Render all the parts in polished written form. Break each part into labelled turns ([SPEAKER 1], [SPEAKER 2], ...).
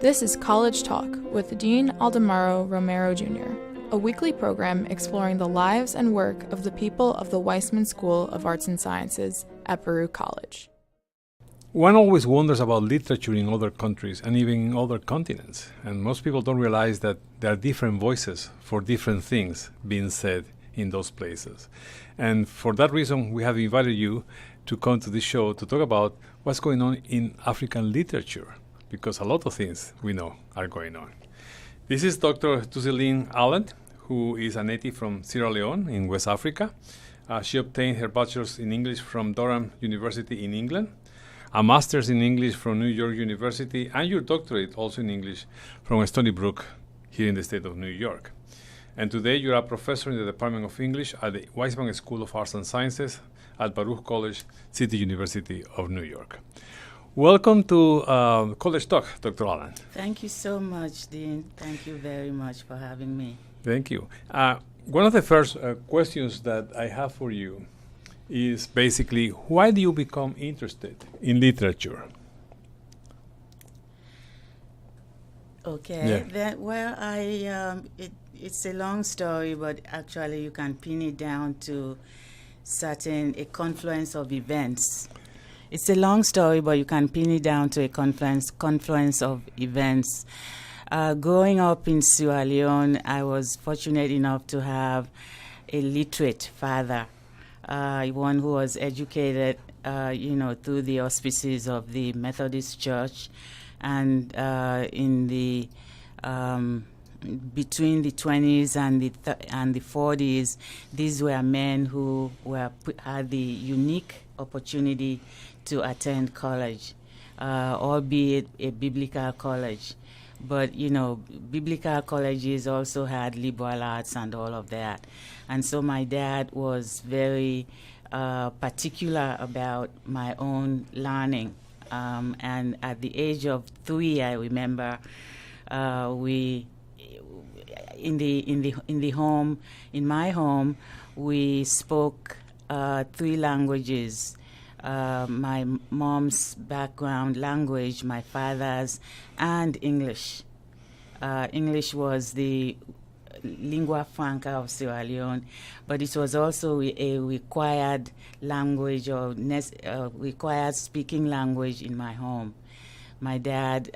[SPEAKER 1] This is College Talk with Dean Aldemaro Romero Jr., a weekly program exploring the lives and work of the people of the Weissman School of Arts and Sciences at Baruch College.
[SPEAKER 2] One always wonders about literature in other countries and even in other continents, and most people don't realize that there are different voices for different things being said in those places. And for that reason, we have invited you to come to this show to talk about what's going on in African literature, because a lot of things we know are going on. This is Dr. Tuzyline Allan, who is a native from Sierra Leone in West Africa. She obtained her bachelor's in English from Durham University in England, a master's in English from New York University, and your doctorate also in English from Stony Brook here in the state of New York. And today you're a professor in the Department of English at the Weissman School of Arts and Sciences at Baruch College, City University of New York. Welcome to College Talk, Dr. Allan.
[SPEAKER 3] Thank you so much, Dean. Thank you very much for having me.
[SPEAKER 2] Thank you. One of the first questions that I have for you is basically, why do you become interested in literature?
[SPEAKER 3] Okay. Yeah. It's a long story, but actually you can pin it down to a confluence of events. It's a long story, but you can pin it down to a confluence of events. Growing up in Sierra Leone, I was fortunate enough to have a literate father, one who was educated, through the auspices of the Methodist Church, and in the between the 20s and the 40s, these were men who had the unique opportunity to attend college, albeit a biblical college. But, biblical colleges also had liberal arts and all of that. And so my dad was very particular about my own learning. And at the age of 3, I remember, in my home, we spoke 3 languages. My mom's background language, my father's, and English. English was the lingua franca of Sierra Leone, but it was also a required language or required speaking language in my home. My dad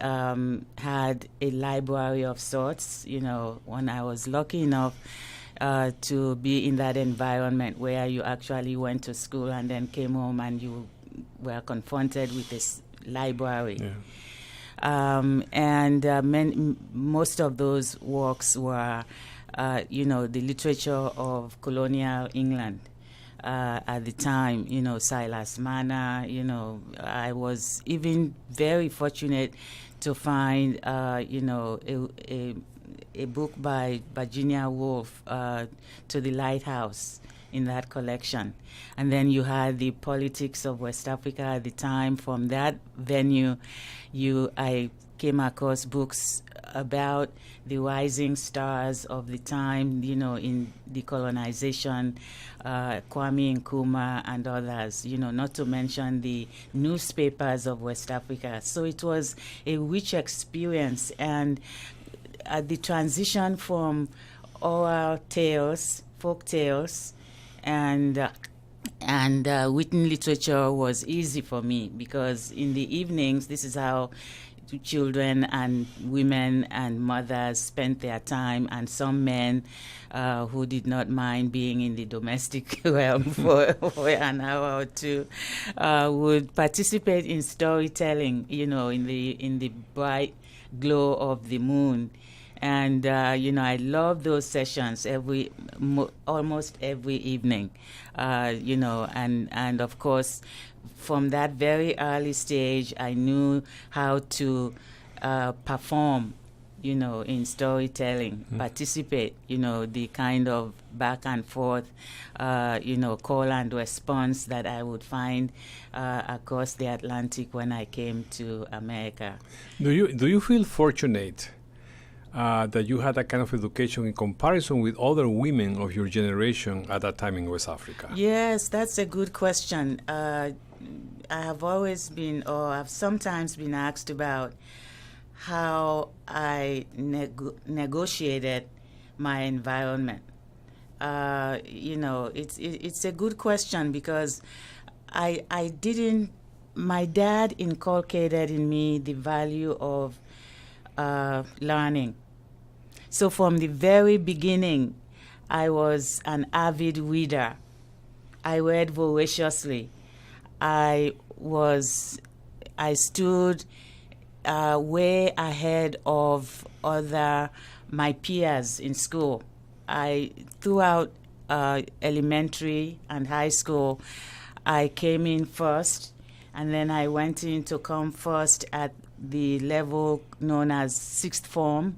[SPEAKER 3] had a library of sorts, when I was lucky enough to be in that environment where you actually went to school and then came home and you were confronted with this library. Yeah. Most of those works were, the literature of colonial England at the time, Silas Manor. I was even very fortunate to find, a book by Virginia Woolf, To the Lighthouse, in that collection. And then you had the politics of West Africa at the time. From that venue, I came across books about the rising stars of the time, in decolonization, Kwame Nkrumah and others, not to mention the newspapers of West Africa. So it was a rich experience. And the transition from oral tales, folk tales, and written literature was easy for me, because in the evenings, this is how children and women and mothers spent their time, and some men who did not mind being in the domestic realm for an hour or two would participate in storytelling, in the bright glow of the moon. And, I love those sessions almost every evening, and of course, from that very early stage, I knew how to perform, in storytelling, participate, the kind of back and forth, call and response that I would find across the Atlantic when I came to America.
[SPEAKER 2] Do you feel fortunate that you had that kind of education in comparison with other women of your generation at that time in West Africa?
[SPEAKER 3] Yes, that's a good question. I have always been, or I've sometimes been asked about how I negotiated my environment. It's a good question because I didn't. My dad inculcated in me the value of learning. So from the very beginning, I was an avid reader. I read voraciously. I stood way ahead of my peers in school. Throughout elementary and high school, I came in first, and then I went in to come first at the level known as sixth form.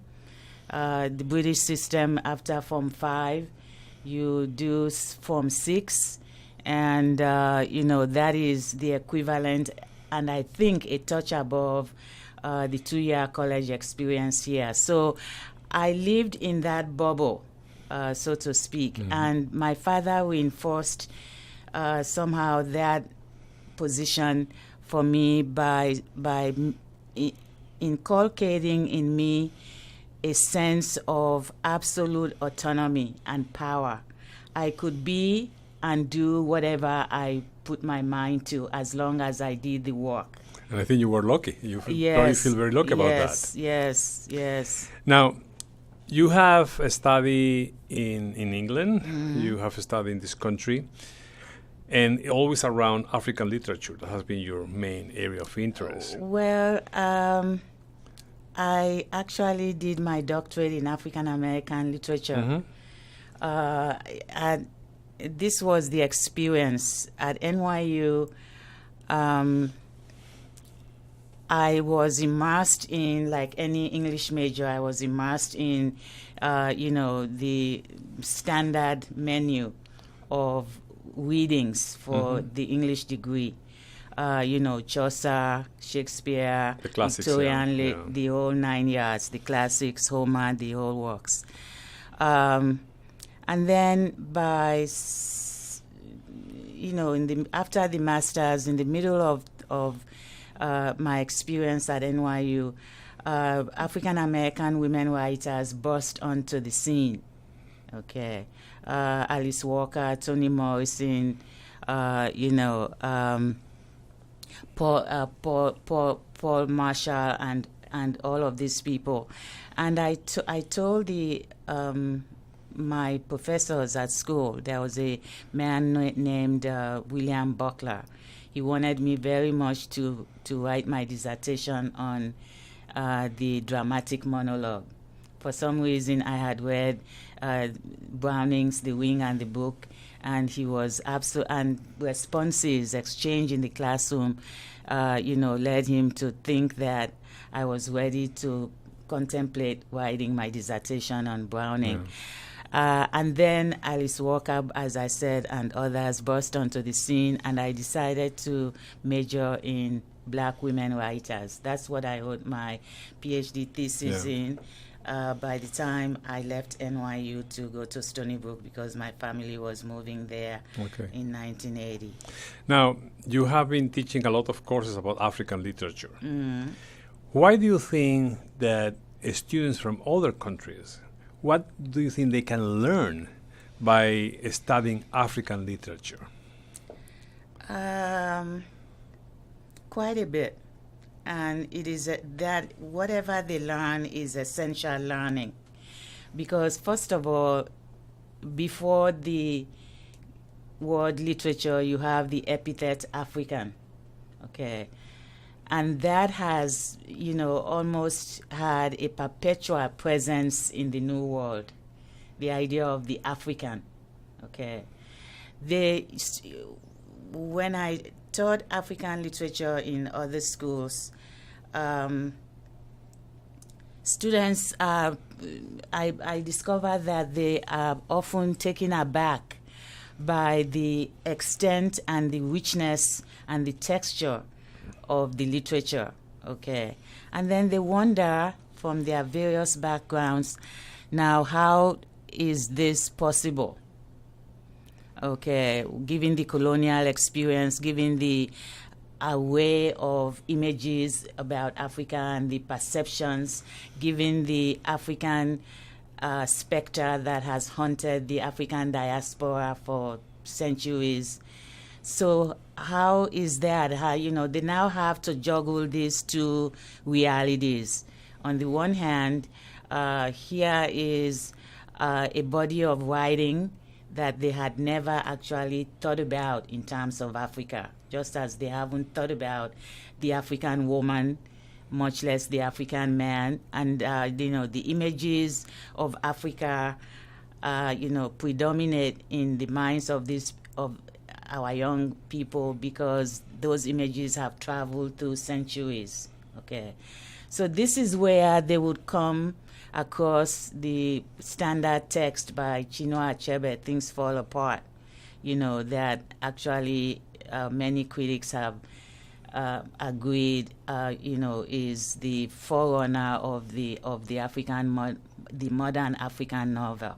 [SPEAKER 3] The British system, after Form 5, you do Form 6, and that is the equivalent, and I think a touch above the 2-year college experience here. So I lived in that bubble, so to speak, and my father reinforced somehow that position for me by inculcating in me a sense of absolute autonomy and power. I could be and do whatever I put my mind to as long as I did the work.
[SPEAKER 2] And I think you were lucky. Probably feel very lucky about that.
[SPEAKER 3] Yes.
[SPEAKER 2] Now, you have a study in England. You have a study in this country. And always around African literature. That has been your main area of interest.
[SPEAKER 3] Well, I actually did my doctorate in African American literature. And this was the experience. At NYU, I was immersed in, like any English major, I was immersed in, the standard menu of readings for the English degree. Chaucer, Shakespeare,
[SPEAKER 2] the classics,
[SPEAKER 3] Victorian, the whole 9 yards, the classics, Homer, the whole works. And then after the masters, in the middle of my experience at NYU, African American women writers burst onto the scene. Okay, Alice Walker, Toni Morrison, Paul Marshall, and all of these people, and I told my professors at school. There was a man named William Buckler. He wanted me very much to write my dissertation on the dramatic monologue. For some reason, I had read Browning's The Wing and the Book, and he was and responses exchanged in the classroom, led him to think that I was ready to contemplate writing my dissertation on Browning. And then Alice Walker, as I said, and others burst onto the scene, and I decided to major in Black women writers. That's what I wrote my PhD thesis in. By the time I left NYU to go to Stony Brook, because my family was moving there in 1980.
[SPEAKER 2] Now, you have been teaching a lot of courses about African literature. Why do you think that students from other countries, what do you think they can learn by studying African literature?
[SPEAKER 3] Quite a bit. And it is that whatever they learn is essential learning. Because first of all, before the word literature, you have the epithet African. Okay. And that has, almost had a perpetual presence in the New World. The idea of the African. Okay. When I taught African literature in other schools, students, I discovered that they are often taken aback by the extent and the richness and the texture of the literature, okay? And then they wonder, from their various backgrounds, now how is this possible? Okay, given the colonial experience, given the aware of images about Africa and the perceptions, given the African specter that has haunted the African diaspora for centuries. So how is that? How, they now have to juggle these two realities. On the one hand, here is a body of writing that they had never actually thought about in terms of Africa, just as they haven't thought about the African woman, much less the African man. And, the images of Africa, predominate in the minds of our young people because those images have traveled through centuries. Okay. So this is where they would come across the standard text by Chinua Achebe, Things Fall Apart, that actually many critics have agreed, is the forerunner of the the modern African novel.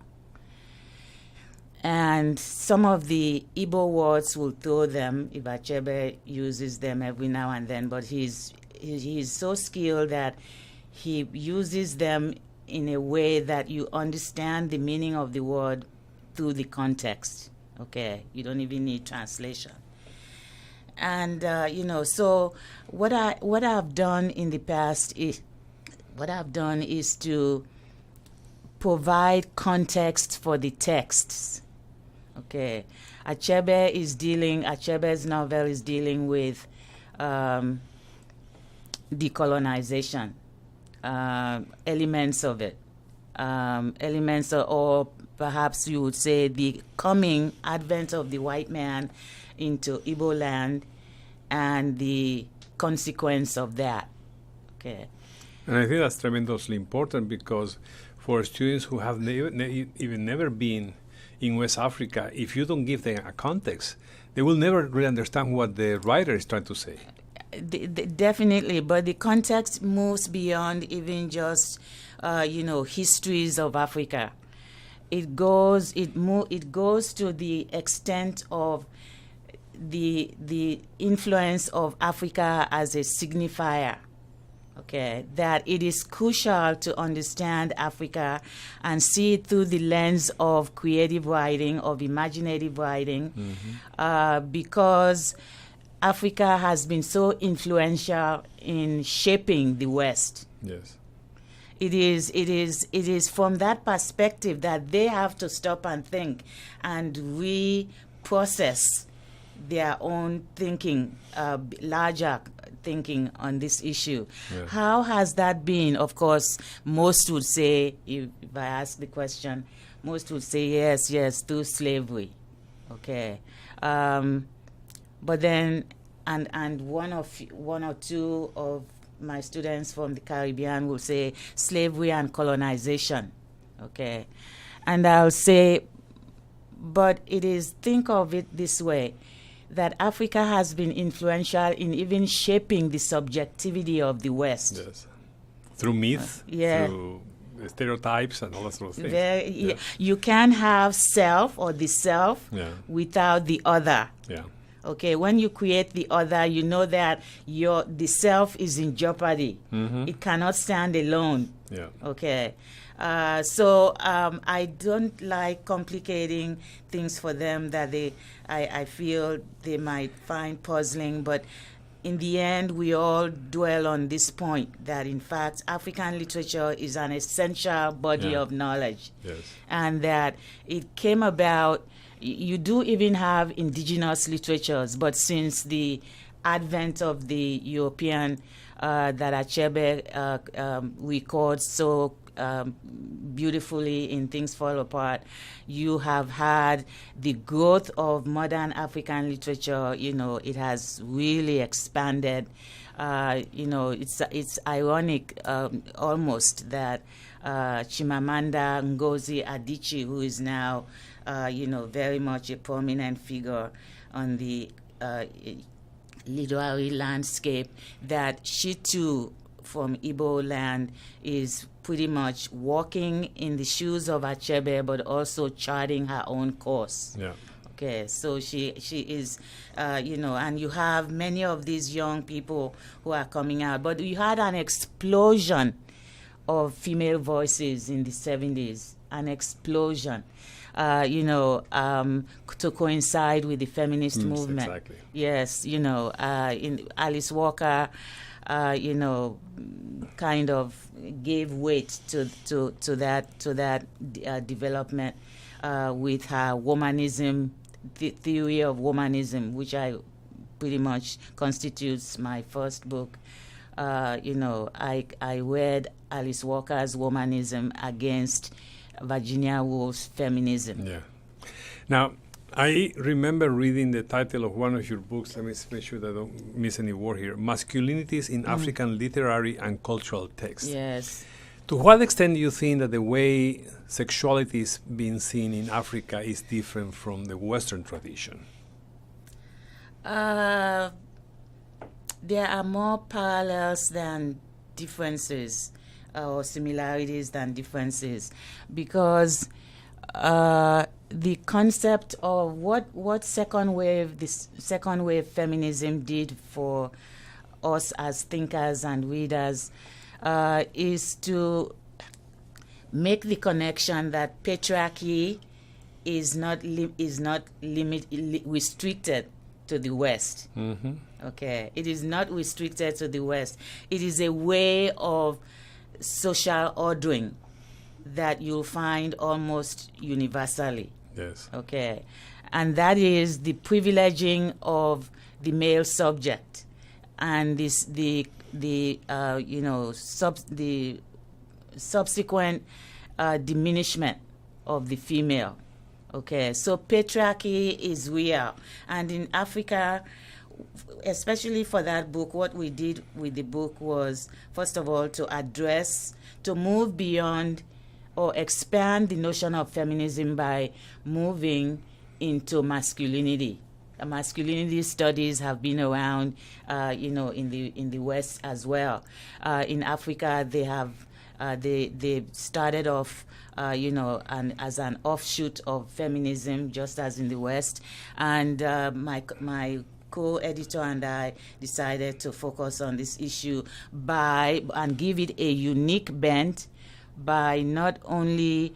[SPEAKER 3] And some of the Igbo words will throw them if Achebe uses them every now and then, but he's so skilled that he uses them in a way that you understand the meaning of the word through the context. Okay, you don't even need translation. And so what I've done in the past is to provide context for the texts. Okay, Achebe's novel is dealing with decolonization, elements of it, or perhaps you would say the coming advent of the white man into Igbo land and the consequence of that. Okay.
[SPEAKER 2] And I think that's tremendously important because for students who have even never been in West Africa, if you don't give them a context, they will never really understand what the writer is trying to say.
[SPEAKER 3] Definitely, but the context moves beyond even just, histories of Africa. It goes to the extent of the influence of Africa as a signifier. Okay, that it is crucial to understand Africa and see it through the lens of creative writing, of imaginative writing, because Africa has been so influential in shaping the West.
[SPEAKER 2] Yes.
[SPEAKER 3] It is from that perspective that they have to stop and think and reprocess their own thinking, larger thinking on this issue. Yeah. How has that been? Of course, most would say, if I ask the question, most would say yes, through slavery. Okay. But then, and one or two of my students from the Caribbean will say slavery and colonization. Okay. And I'll say, but think of it this way, that Africa has been influential in even shaping the subjectivity of the West.
[SPEAKER 2] Yes. Through myth, through stereotypes and all that sort of things.
[SPEAKER 3] You can have self or the self without the other.
[SPEAKER 2] Yeah.
[SPEAKER 3] Okay, when you create the other, you know that the self is in jeopardy. Mm-hmm. It cannot stand alone.
[SPEAKER 2] Yeah.
[SPEAKER 3] Okay. So I don't like complicating things for them that I feel they might find puzzling, but in the end, we all dwell on this point that, in fact, African literature is an essential body of knowledge.
[SPEAKER 2] Yes. And
[SPEAKER 3] that it came about. You do even have indigenous literatures, but since the advent of the European that Achebe records so beautifully in Things Fall Apart, you have had the growth of modern African literature. It has really expanded. It's ironic almost that Chimamanda Ngozi Adichie, who is now very much a prominent figure on the literary landscape, that she too, from Igbo land, is pretty much walking in the shoes of Achebe, but also charting her own course.
[SPEAKER 2] Yeah.
[SPEAKER 3] Okay, so she is, and you have many of these young people who are coming out. But you had an explosion of female voices in the 70s, an explosion, to coincide with the feminist movement.
[SPEAKER 2] Exactly.
[SPEAKER 3] Yes, in Alice Walker, kind of gave weight to that development with her womanism, the theory of womanism, which I pretty much constitutes my first book. I read Alice Walker's womanism against Virginia Woolf's feminism.
[SPEAKER 2] Yeah. Now, I remember reading the title of one of your books. Let me make sure that I don't miss any word here. Masculinities in African Literary and Cultural Texts.
[SPEAKER 3] Yes.
[SPEAKER 2] To what extent do you think that the way sexuality is being seen in Africa is different from the Western tradition?
[SPEAKER 3] There are more parallels than differences, or similarities than differences, because the concept of what second wave feminism did for us as thinkers and readers is to make the connection that patriarchy is not restricted to the West.
[SPEAKER 2] Mm-hmm.
[SPEAKER 3] Okay, it is not restricted to the West. It is a way of social ordering that you'll find almost universally.
[SPEAKER 2] Yes.
[SPEAKER 3] Okay, and that is the privileging of the male subject, and the subsequent diminishment of the female. Okay, so patriarchy is real, and in Africa, especially for that book, what we did with the book was, first of all, to move beyond or expand the notion of feminism by moving into masculinity. Masculinity studies have been around, in the West as well. In Africa, they have they started off, as an offshoot of feminism, just as in the West. And my co-editor and I decided to focus on this issue and give it a unique bent by not only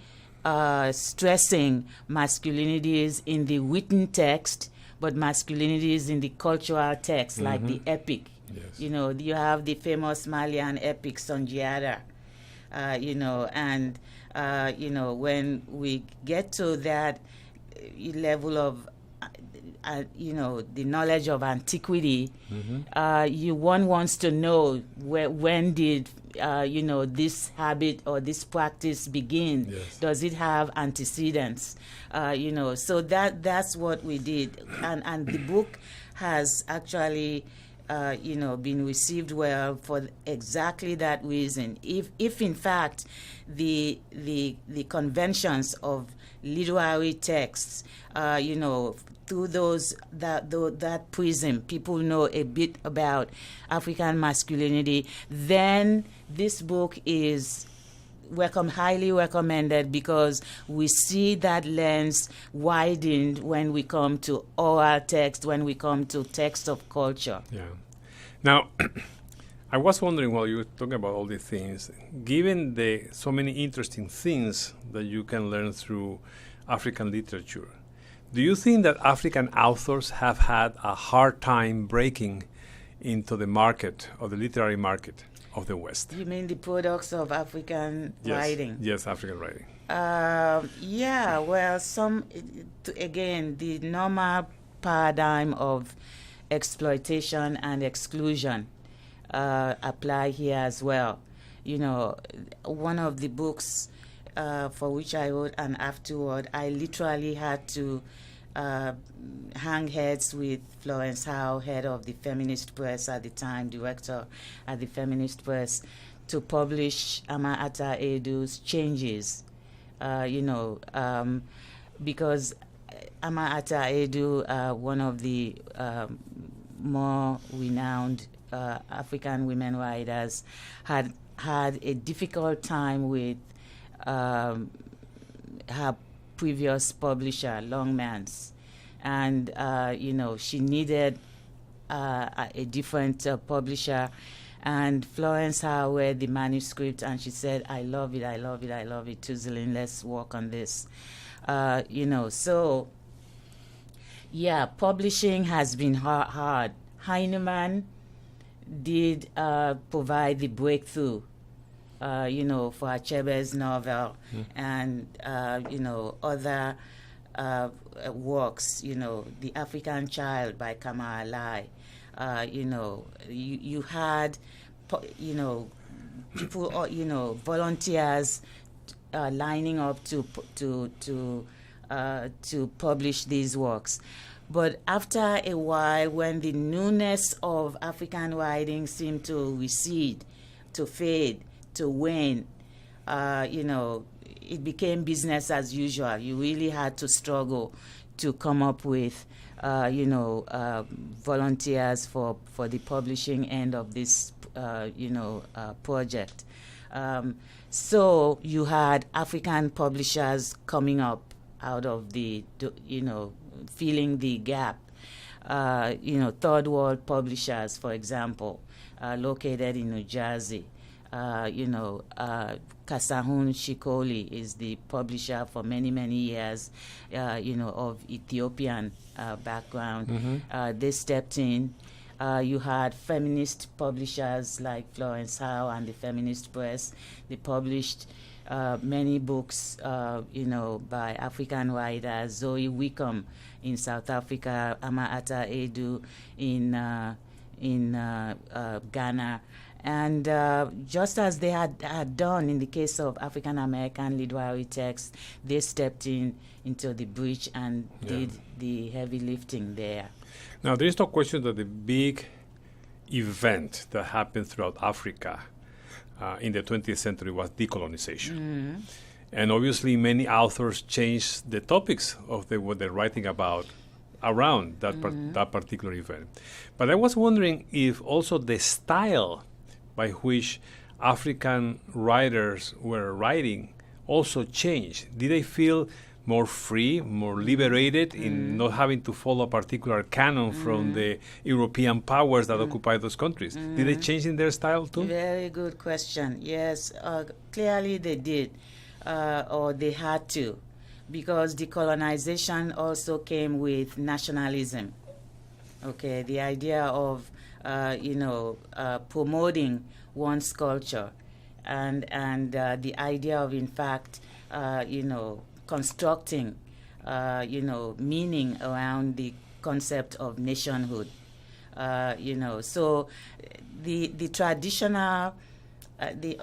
[SPEAKER 3] stressing masculinities in the written text, but masculinities in the cultural text, like the epic.
[SPEAKER 2] Yes.
[SPEAKER 3] You have the famous Malian epic Songiada, when we get to that level of the knowledge of antiquity, one wants to know when did this habit or this practice begin?
[SPEAKER 2] Yes.
[SPEAKER 3] Does it have antecedents? So that's what we did, and the book has actually been received well for exactly that reason. If in fact the conventions of literary texts, through that prism, people know a bit about African masculinity, then this book is highly recommended, because we see that lens widened when we come to oral text, when we come to text of culture.
[SPEAKER 2] Yeah. Now, I was wondering, while you were talking about all these things, given the so many interesting things that you can learn through African literature, do you think that African authors have had a hard time breaking into the market, or the literary market of the West?
[SPEAKER 3] You mean the products of African writing?
[SPEAKER 2] Yes, African writing.
[SPEAKER 3] Yeah, well, again, the normal paradigm of exploitation and exclusion apply here as well. One of the books for which I wrote an afterword, I literally had to hang heads with Florence Howe, head of the Feminist Press at the time, director at the Feminist Press, to publish Ama Ata Edu's Changes, because Ama Ata Edu, one of the more renowned African women writers, had a difficult time with her previous publisher, Longmans, and she needed a different publisher. And Florence Howe read the manuscript, and she said, "I love it, I love it, I love it. Tuzyline, let's work on this." So yeah, publishing has been hard. Heinemann did provide the breakthrough, for Achebe's novel, and other works. The African Child by Kama Alai. You had, people, volunteers lining up to publish these works. But after a while, when the newness of African writing seemed to recede, to fade, to wane, it became business as usual. You really had to struggle to come up with, volunteers for the publishing end of this, project. So you had African publishers coming up out of the, filling the gap. Third world publishers, for example, located in New Jersey. Kasahun Shikoli is the publisher for many, many years, of Ethiopian background. They stepped in. You had feminist publishers like Florence Howe and the Feminist Press. They published many books, by African writers. Zoe Wickham in South Africa, Ama Ata Edu in Ghana. And just as they had done in the case of African American literary texts, they stepped into the breach and did the heavy lifting there.
[SPEAKER 2] Now, there is no question that the big event that happened throughout Africa in the 20th century was decolonization. And obviously, many authors changed the topics of what they're writing about around that particular event. But I was wondering if also the style by which African writers were writing also changed. Did they feel more free, more liberated in not having to follow a particular canon from the European powers that occupied those countries? Did they change in their style too?
[SPEAKER 3] Very good question. Yes, clearly they did, or they had to, because decolonization also came with nationalism. Okay, the idea of promoting one's culture, and the idea of, in fact, constructing, meaning around the concept of nationhood. So the traditional,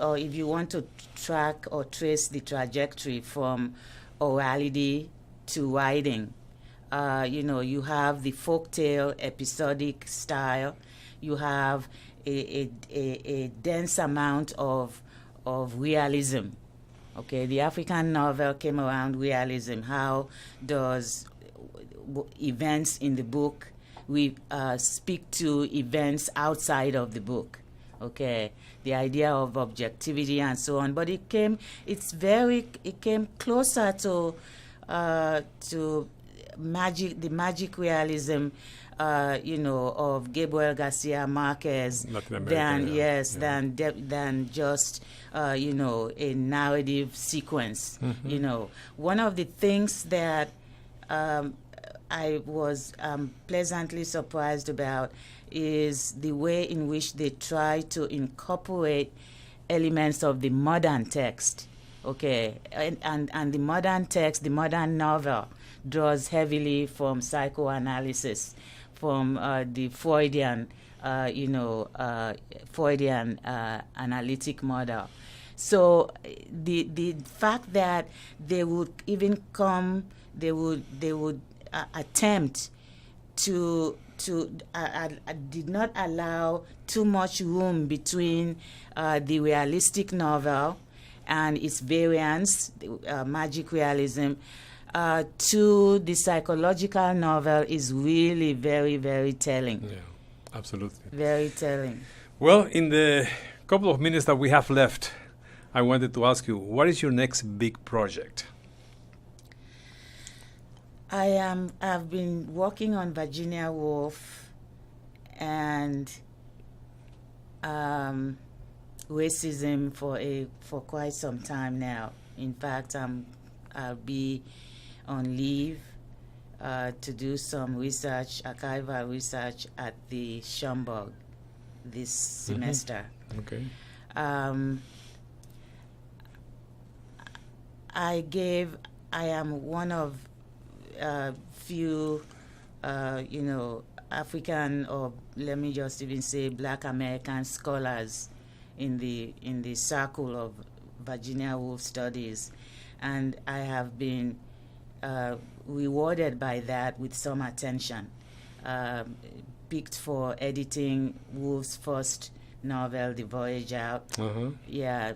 [SPEAKER 3] or if you want to track or trace the trajectory from orality to writing, you have the folktale episodic style. You have a dense amount of realism. Okay, the African novel came around realism. How does events in the book speak to events outside of the book? Okay, the idea of objectivity and so on. But it came closer to the magic realism, of Gabriel Garcia Marquez than just a narrative sequence. One of the things that I was pleasantly surprised about is the way in which they try to incorporate elements of the modern text. Okay, and the modern text, the modern novel, draws heavily from psychoanalysis, from the Freudian, analytic model. So the fact that they would attempt to did not allow too much room between the realistic novel and its variants, magic realism, to the psychological novel is really very, very telling.
[SPEAKER 2] Yeah, absolutely.
[SPEAKER 3] Very telling.
[SPEAKER 2] Well, in the couple of minutes that we have left, I wanted to ask you, what is your next big project?
[SPEAKER 3] I've been working on Virginia Woolf and racism for quite some time now. In fact, I'll be on leave to do some research, archival research at the Schomburg this semester.
[SPEAKER 2] Okay.
[SPEAKER 3] I am one of few, African, or let me just even say Black American scholars in the circle of Virginia Woolf Studies, and I have been rewarded by that with some attention. Picked for editing Woolf's first novel, The Voyage Out. Yeah,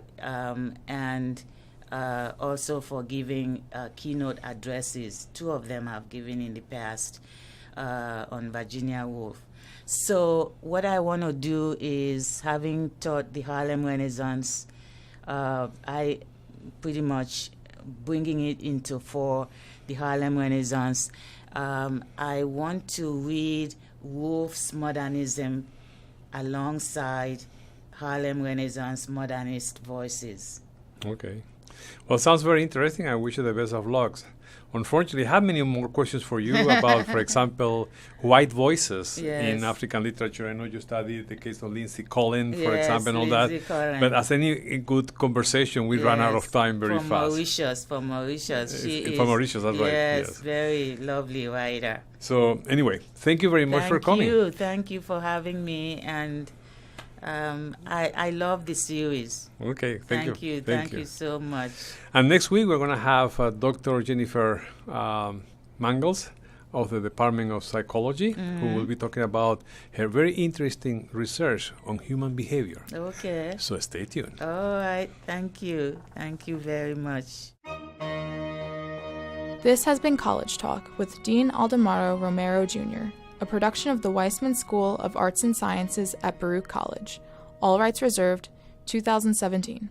[SPEAKER 3] and also for giving keynote addresses. 2 of them I've given in the past on Virginia Woolf. So what I want to do is, having taught the Harlem Renaissance, I pretty much bringing it into for the Harlem Renaissance. I want to read Woolf's modernism alongside Harlem Renaissance modernist voices.
[SPEAKER 2] Okay. Well, sounds very interesting. I wish you the best of luck. Unfortunately, I have many more questions for you about, for example, white voices in African literature. I know you studied the case of Lindsay Collin, for example, and all that.
[SPEAKER 3] Collin.
[SPEAKER 2] But as any good conversation, we run out of time very fast.
[SPEAKER 3] From Mauritius.
[SPEAKER 2] From Mauritius, that's right.
[SPEAKER 3] Yes, very lovely writer.
[SPEAKER 2] So, anyway, thank you very much for coming.
[SPEAKER 3] Thank you for having me, and I love the series.
[SPEAKER 2] Okay, thank you.
[SPEAKER 3] Thank you so much.
[SPEAKER 2] And next week we're going to have Dr. Jennifer Mangels of the Department of Psychology, who will be talking about her very interesting research on human behavior.
[SPEAKER 3] Okay.
[SPEAKER 2] So stay tuned.
[SPEAKER 3] All right. Thank you. Thank you very much.
[SPEAKER 1] This has been College Talk with Dean Aldemaro Romero Jr., a production of the Weissman School of Arts and Sciences at Baruch College. All rights reserved, 2017.